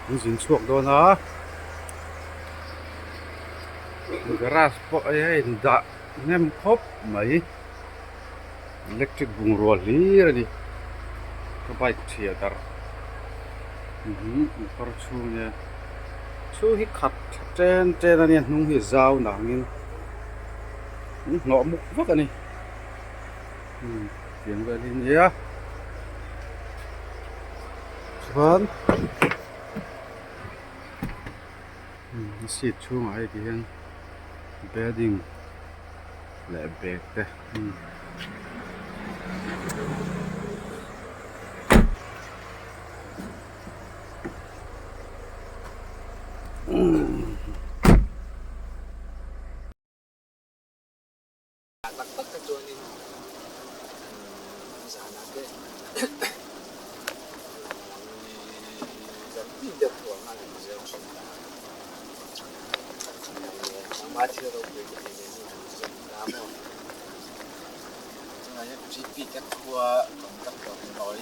มันสินช่วงโดนนะมันก็ราสปอยให้ดะเนมครบไหมอิเล็กทริกบุงรัวลีระดิก็ไปเทียดร์ปรชูเนี่ยชูฮิขัดเจนเจนเนี่ยนุ่งฮิซาวหนังอินหงอมุกวักอันนี้เปลี่ยนไปลินเดียสปอนสิช่วงไอ้ที่เห็นเบดดิ้งและเบรกเด้Taktak ka joining sana ke jadi dia tua mana dia mati ro ke ni kamu sebenarnya GP kan tua kontak tua nói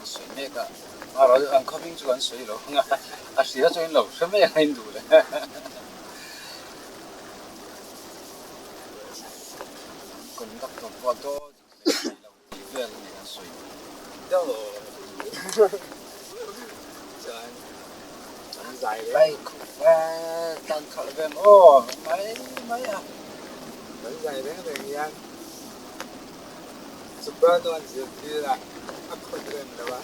水那个啊，老是按靠近转水了，啊，谁要转楼什么样印度的？คนกับตัวพอโตเพื่อนในการสวยเจ้าจันใจไล่ขุดการขับแบบโอ้ไม่อ่ะจันใจเรื่องอย่างนี้สุดยอดตัวนี้คือละอัพคนเดิมแล้วว่า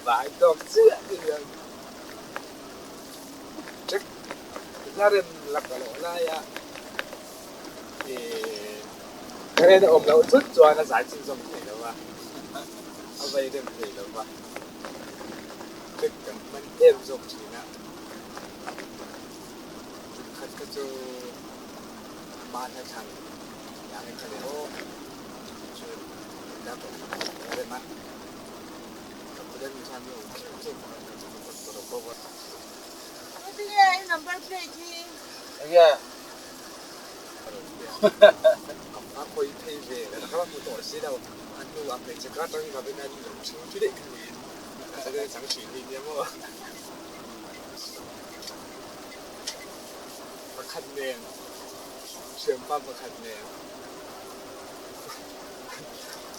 หลายดอกเสื้อที่ยังเช็คถ้าเรื่องหลักก็แล้วนะยะ그래 도 없나 저 좋아하는 사진 좀 되나 봐. 아빠 이름 되나 봐. 그만 엠 속지나. 가서 만에 장 양에 그대로 저 나도 그래만 그런 사람이 좀 보고. 어디에 넘버 플레이트? 여기야. Aku itu je, kalau aku tu sih dah, aku apa cakap tu kalau nak cuma tidak kini, saya jangan sini dia mau. Makan ni, siapa makan ni?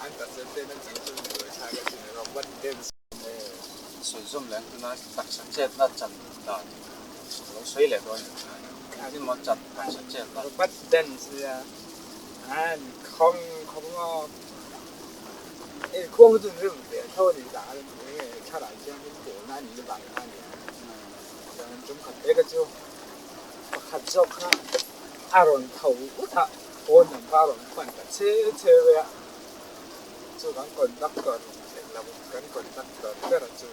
Anda sedang nak jangan cuma cakap sini, orang dan 水中两个那特色即那陣嗱，攞水嚟講，啲我陣特色即係不等是啊。không không không dùng rừng để thôi thì đã để cha lại cho những kiểu này như vậy này chúng cần cái chứ hạt giống ha aron thầu út ha ôn làm aron quan cả chế vậy chú vẫn còn đắc cờ là một cái còn đắc cờ rất là chú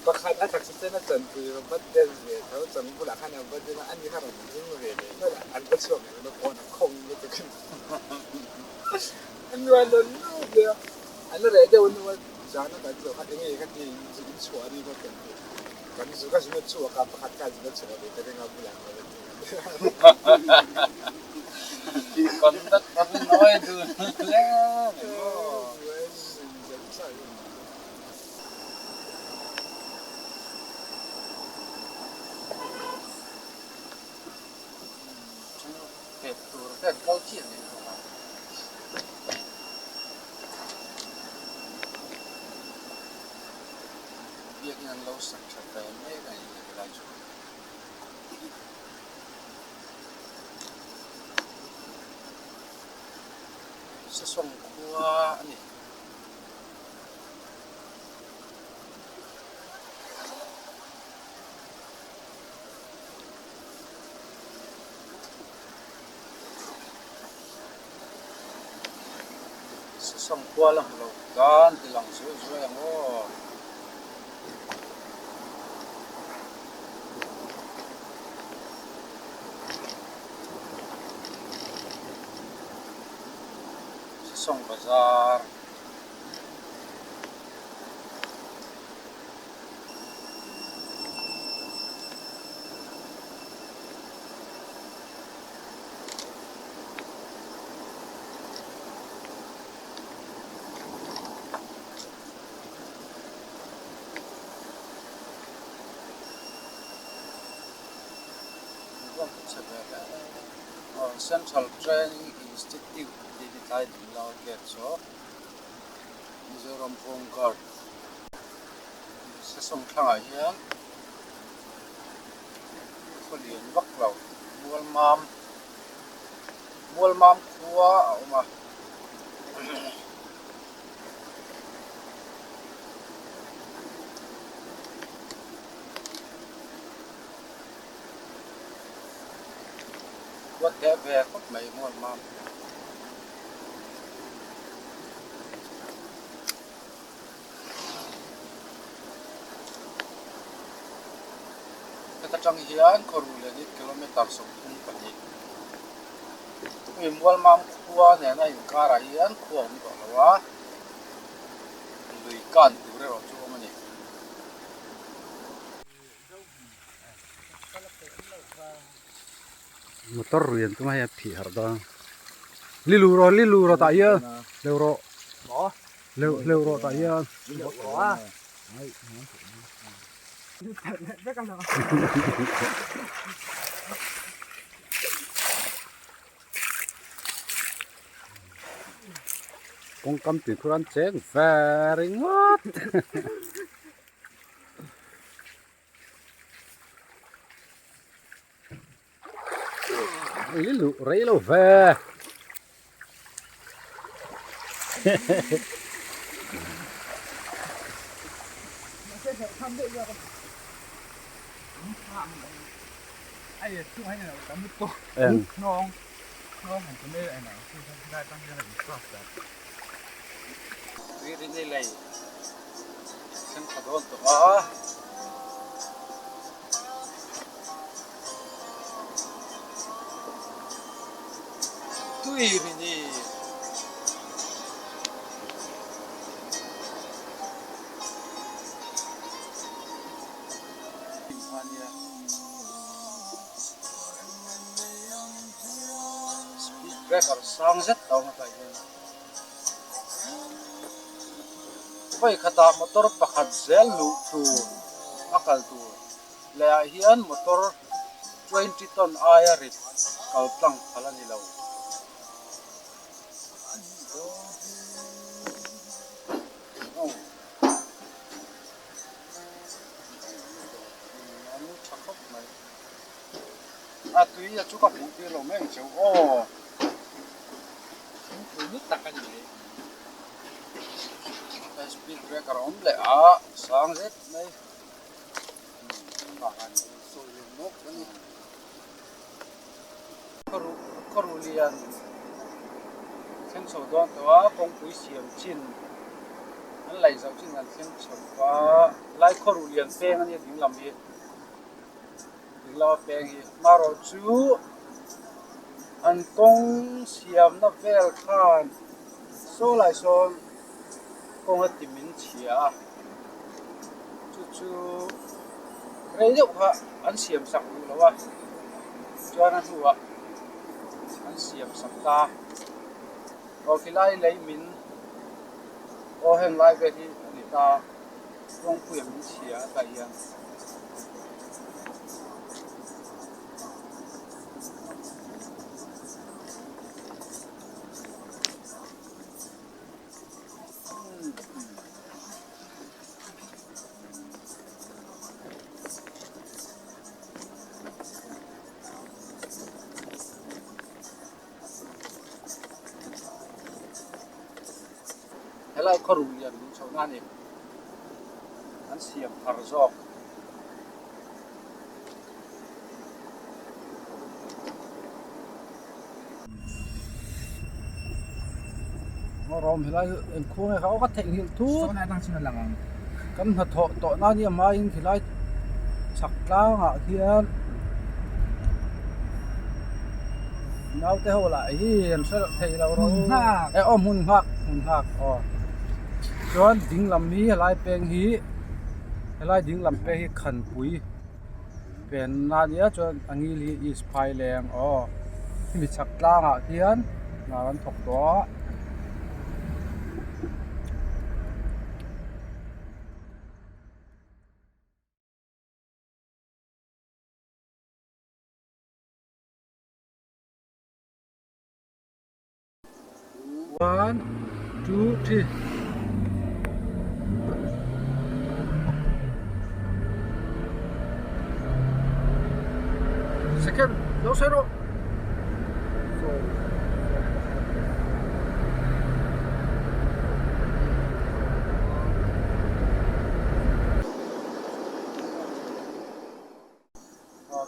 ก็คัดอัตราสิทธิ์นั่นจนคือบัดเดินเวทเขาจนผู้หลักขนาดบัดเดินอันนี้ขนาดนี้เวทเลยนั่นแหละอันก็ช่วงนี้เราโอนคงไม่จะขึ้นอันนี้วันนั้นเดียวอันนั้นเดี๋ยววันนั้นจานนั้นก็คัดยังไงคัดที่จะมีชัวร์นี่ก็เป็นกันสุดก็จะมีชัวร์กับคัดการจะมีชัวร์เลยแต่เป็นเอาผู้หลักเลยที่คนนักทำน้อยดูแล้ว更高级的那种啊。别人老生产的每个人来做，是送货呢。xong qua lòng lầu gan thì lòng suối suối em ô xong bazar Central Training Institute Digital Development so Mizoram Home Guard sẽ song thang hianคนเรียนวักเรามัวมครัวเอามาวัดแท้แวกก็ไม่มัวมามแต่จังเฮียนคนรู้เลยนี่กิโลเมตรสองทุ่งปนิมีมัวมามครัวเนี่ยนะอยู่การเฮียนครัวมันก็แล้ววะลุยกันดูเรื่องชั่วมันนี่ motor rian tu mai phi har da lilu ro ta ya leu ro ta ya con cắm tiền khăn chén very ngot lilu rei lo ve ai chú hay là tắm nước cô en non hành cái này này khôngได้ตั้งใจอีกรอบแบบวิรินี่เลยฉันขอโทษตัวตุยวินี่Record song rất tao mà phải vậy khata motor pakhat zel lu tu akal tu le hian motor 20 ton aya rit kal plang phalani lo à tuy là chú có phụ kia lo mấy chịu ô nước tắc cái gì speed breaker on le a sang hết đây và hành sôi lên nước cái này koru lian sen so don to kong pui siam chin an lai zau chin an sen so wa lai koru lian peng ani ding lam hi ding la peng hi maro chu an kong siam na vel khan so lai son kong at timin chia chu rei deuh kha an siam sak lu lawa chuan an huwa an siam sak ta o khilai lei min o hen lai ve hi ani ta kong pui min chia ta hian helai koru lian min chona ni an siam phar zok rom helai en khung e khao ka theng hil thu so na đang xin lang kan ha tho to na ni ma in hilai chak tlang a hian nau te ho la hi en sa thei lo ro e om hun hak o chuan ding lam hi helai peng hi helai ding lam pe hi khan pui pen na nia chuan angi li is phai leng o mi chak tlang a hian na ran thok to 1 2 3 second đâu xe đâu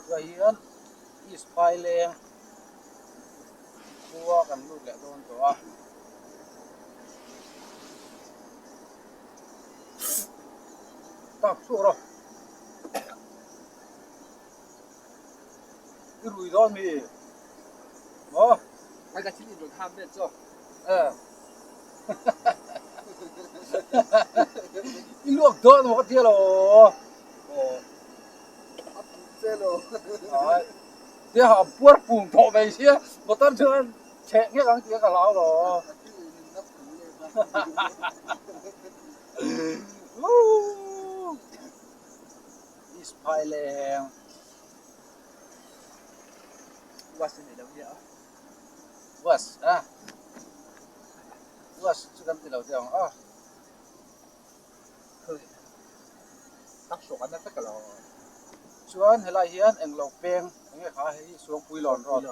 cái hiền is pai leng cua kan lu lẹ don to tap su rồi cái rủi ro mi đó ai cái chuyện rồi tham biết chưa cái luộc đó nó có thiệt rồi thế rồi thế họ buốt phùng thọ về xía một tân chưa chạy nghe cái tiếng cả lão rồi is pai leng was này đâu nhỉ was was sudah tidak tahu tắc số anh tất cả là chuan helai hian eng lo peng enge kha hi suang pui lon ron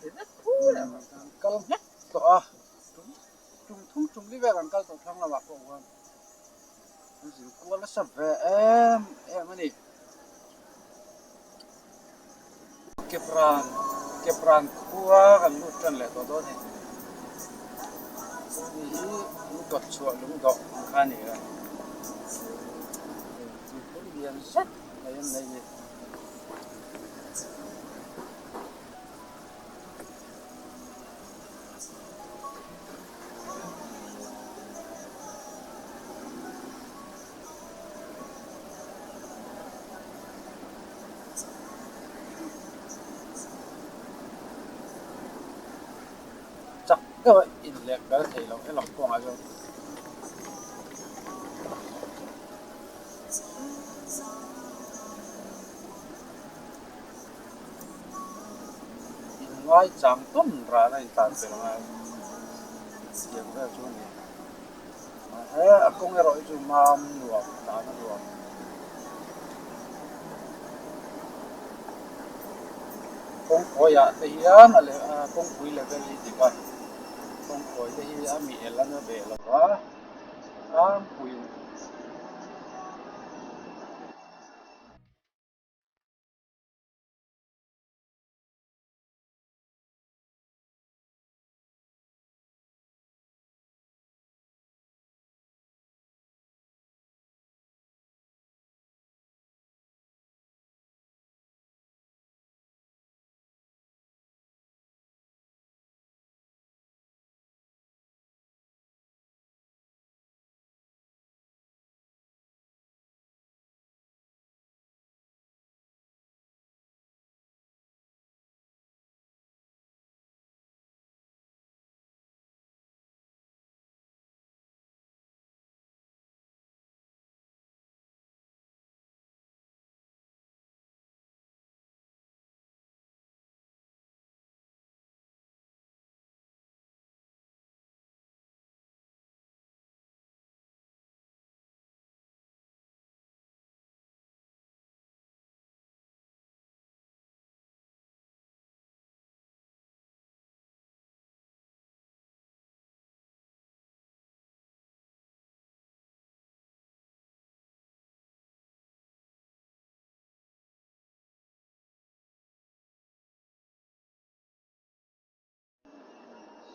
đến rất thú là kal het to tum li ve kan kal to thang la wa ko wan ji ko la sa ve em ani kepran kua kan lu tran le to do ni hi lu got chuak lu do kha ni ra ko lian sat ayan lai ni chắc cái vậy in lẹ cái thầy lo cái lọc quang à rồi ngay chẳng tốn ra này tàn về ngay việc về chỗ này thế công nghệ rồi chúng mà luộc đá nó luộc công khối à thì hiền là công khối là cái gì thì vậy công khối thì hiền mỹ là nó về là quá khối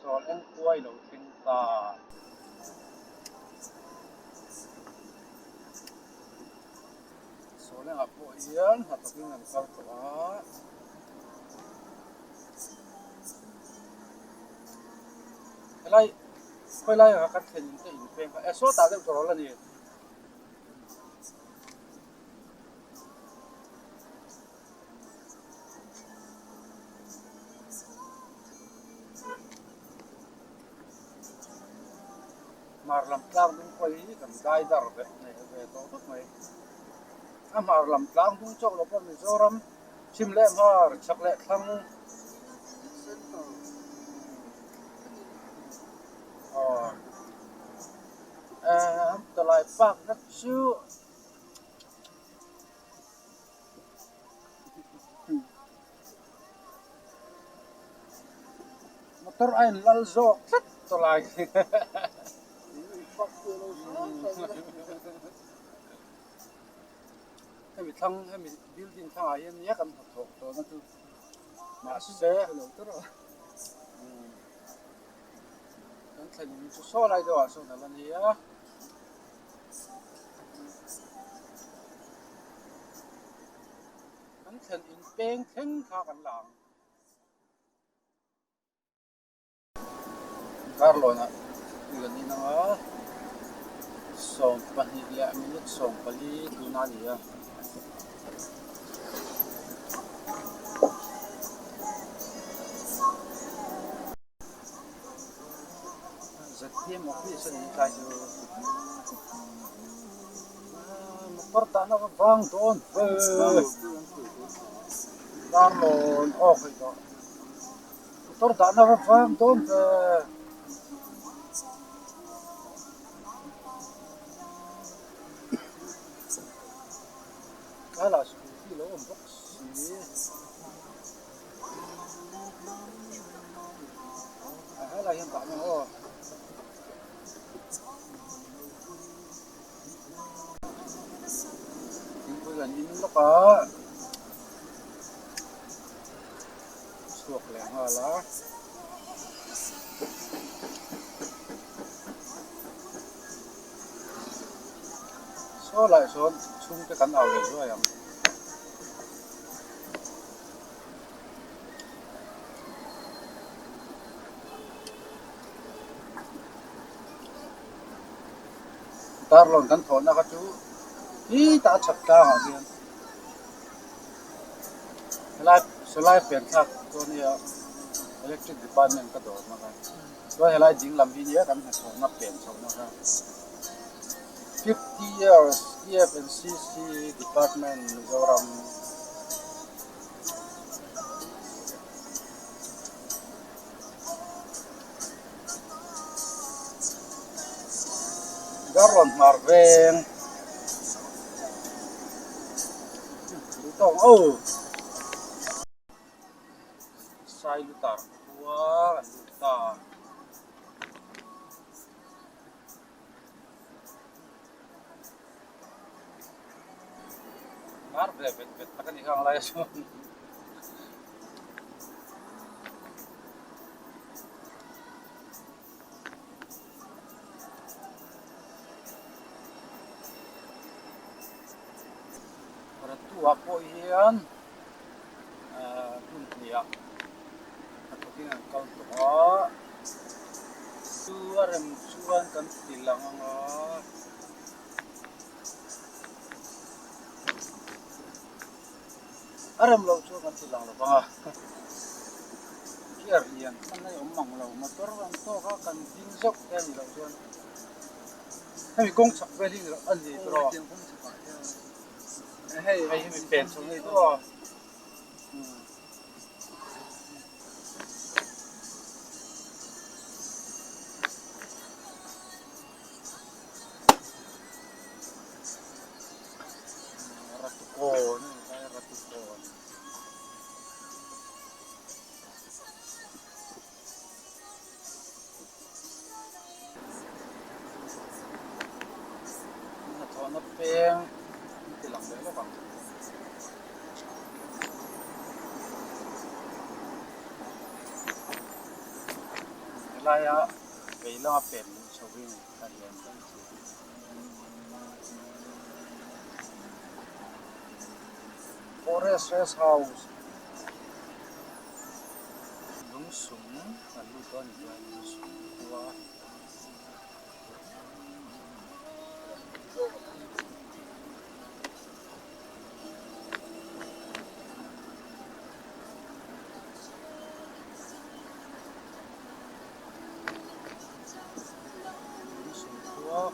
sol em quay đầu tiên ta sol em áp bộ hiền hạt tóc ngàn cao quá lại quay lại ở các thành cái hình phim cái số ta được rồi là gì mar lam tlang dung quay kan gai dar ve ne ve to tot mai mar lam tlang dung chok lo pon Mizoram sim le mar chak le thang lai pak na chu motor ain lal zo tat to lai hemi thang hemi building thang a hian ya kan thok to na chu ma se lo to ro kan thlen chu so lai do a so na lan ya kan thlen in peng theng kha kan lang Carlo na ilan ni na song pahit ya minute song pali tunani ya Zatiem office ni tayo motor na bang don Carlo okay to motor na bang don Kala scooty lo box hala yan ba mo ko ganin lo ka suok lang hala so lại số chung cái cắn ảo này rồi em tar lon kan thon na ka chu hi ta chak ta ha hian solai pen thak to ni electric department ka do ma ka to helai ding lam hi ni kan thon na pen chho na ka 50 years EFNCC department Mizoram Garland Marveng Lutong Sai Lutar Wah Lutar Marveng bet takan ikang layas tua po iyan dunia atau dengan kau tua suara musuhan kan tilang aram lau cu kan tilang lo bang kiar iyan kan ay omang lau motor kan to kan dingsok kan lau cuan kami gong sak beli lau andi bro hay mình bền xuống đây thôi ratuko nih kayak ratuko ini thon peng tilang đấy các bạn lại về lo bền sầu riêng thành hiện Forest Rest House đúng súng là lưu con là súng qua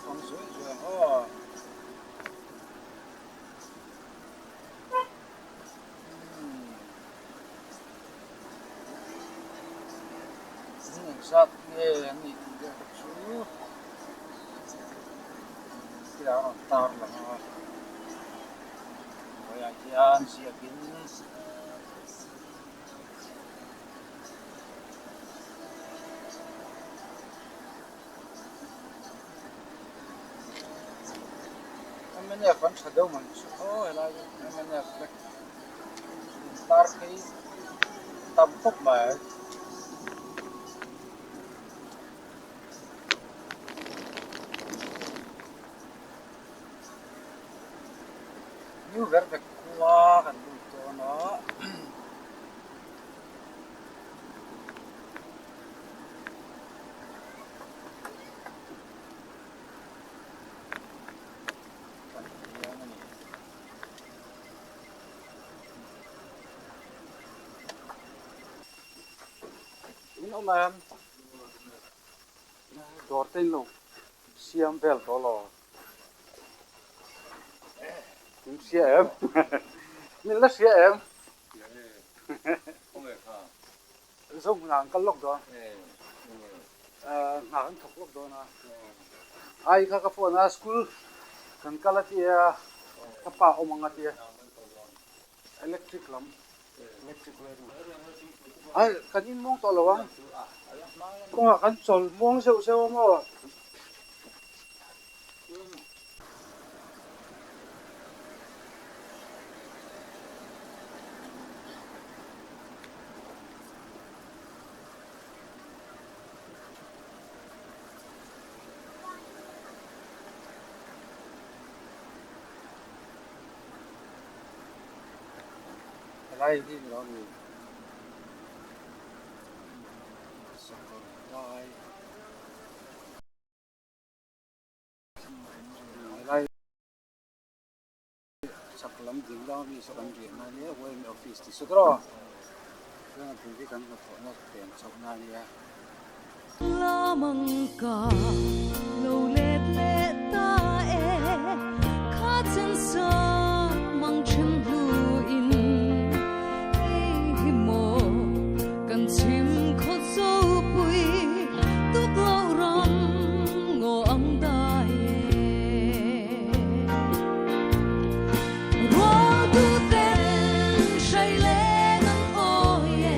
phong suy rồi sát nghe anh đi chú là tar là rồi ai gian xia kín mình nhạc vẫn sẽ đâu mà ôi là mình nhạc tar khi tâm phúc mà như vẻ đẹp quá cần đủ cho nó nó mà đổ tên luôn xiêm bèl đó là cũng xia em mình là xia em dùng nàng cái lốc đó nàng thọc lốc đó na ai các cái phone na school kan kala tia kapa omanga tia electric lam electric ai kan in mong to lawang ko kan chol mong seu seu mo lai đi nó người lai sắp lắm tiếng đó mi sắp lắm tiếng này nhé quay office thì sốt rồi cái này thì cái nó phải nó tiền sắp này nhé la măng ca lâu lết lết ta e khát chân sa măng chân blue in chim khóc dấu bụi túc lâu rong ngô ông đại rô tu tên say lê ngang ô ye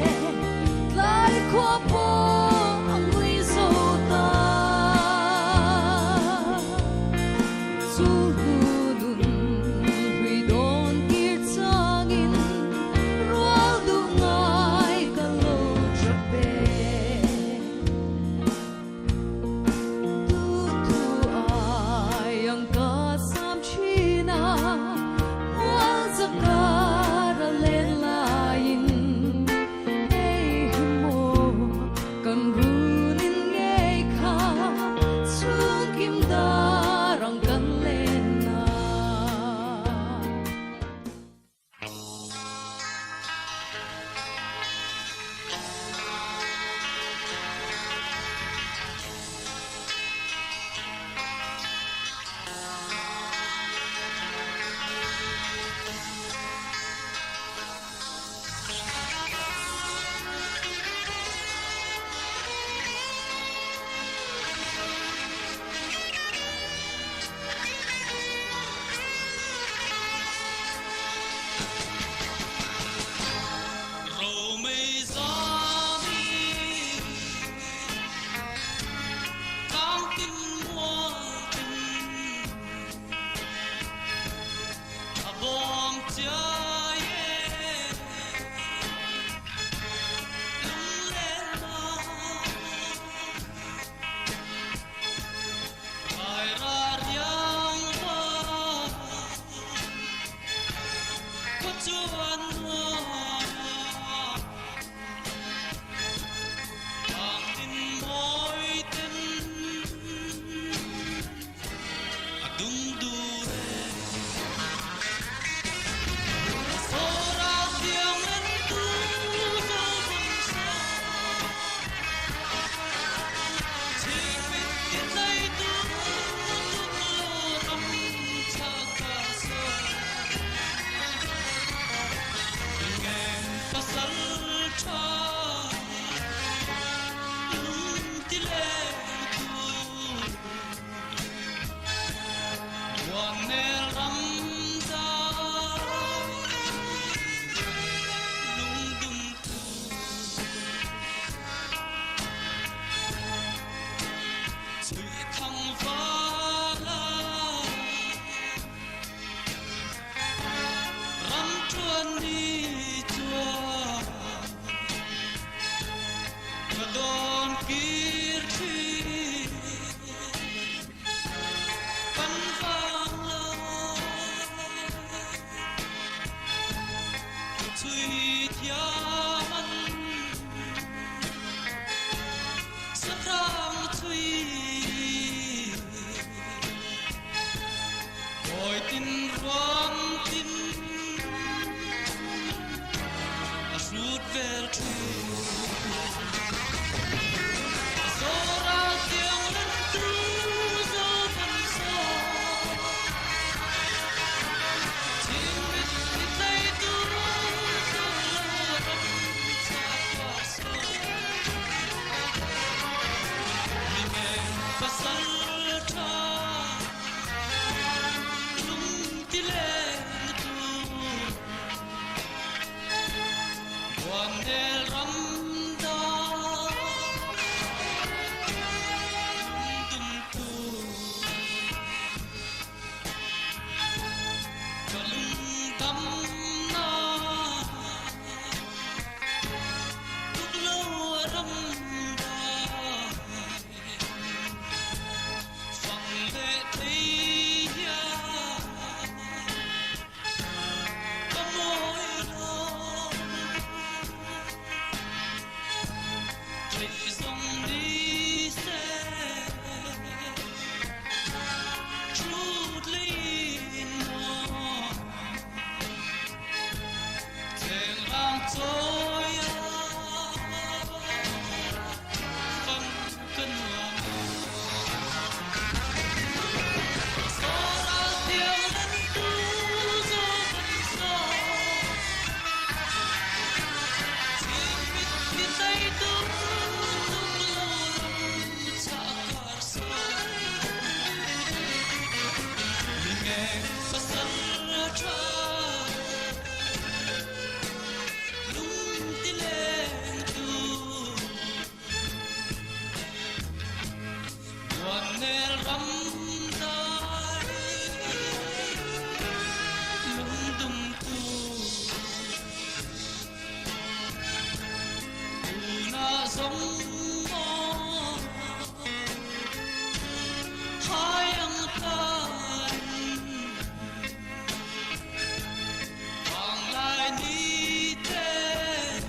lại khoa po ông nguy sâu ta thăng pha ram chuan đi chua và đón kia khi văn vang lo tùy thiên sắc răng tùy ôi tin roang tin a sút về tùy so ra tiếng lên tu do phần so tiếng biết đi thấy tu do lo rắm cha qua so mi nghe pasal tha lung ti le tu wan el ram da dum tu kalung tam na tuk lo ram da phang le thấy ya có môi lo thấy dòng đi xe chút lên nó thèn lang trôi phân cân lòng so ra tiếng lên tu do phần so tiếng biết đi tay tu tuk lo ram cha kar so mi nghe pasal tha lung ti lên tu wan el ram dai lung dum tu na giống mo hai ang tan vang lại đi thế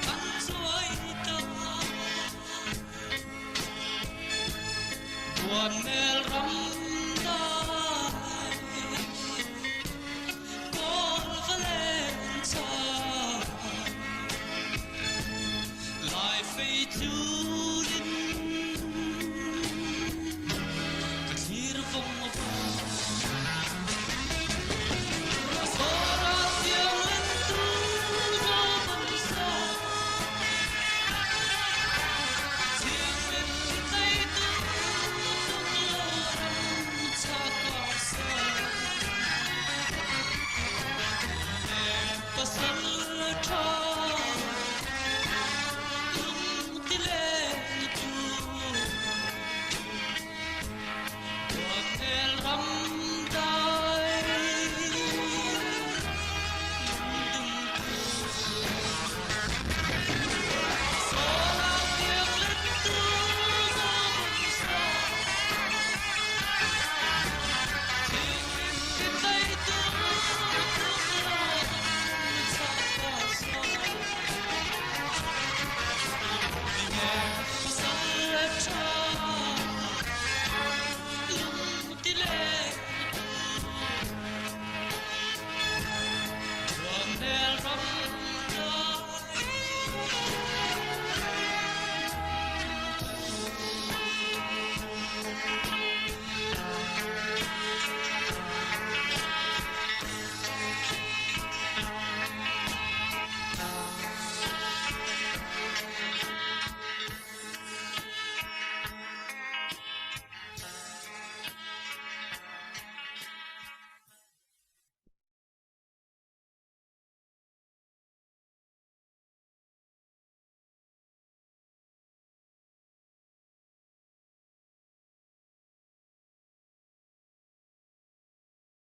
ăn chuối tao buồn el ram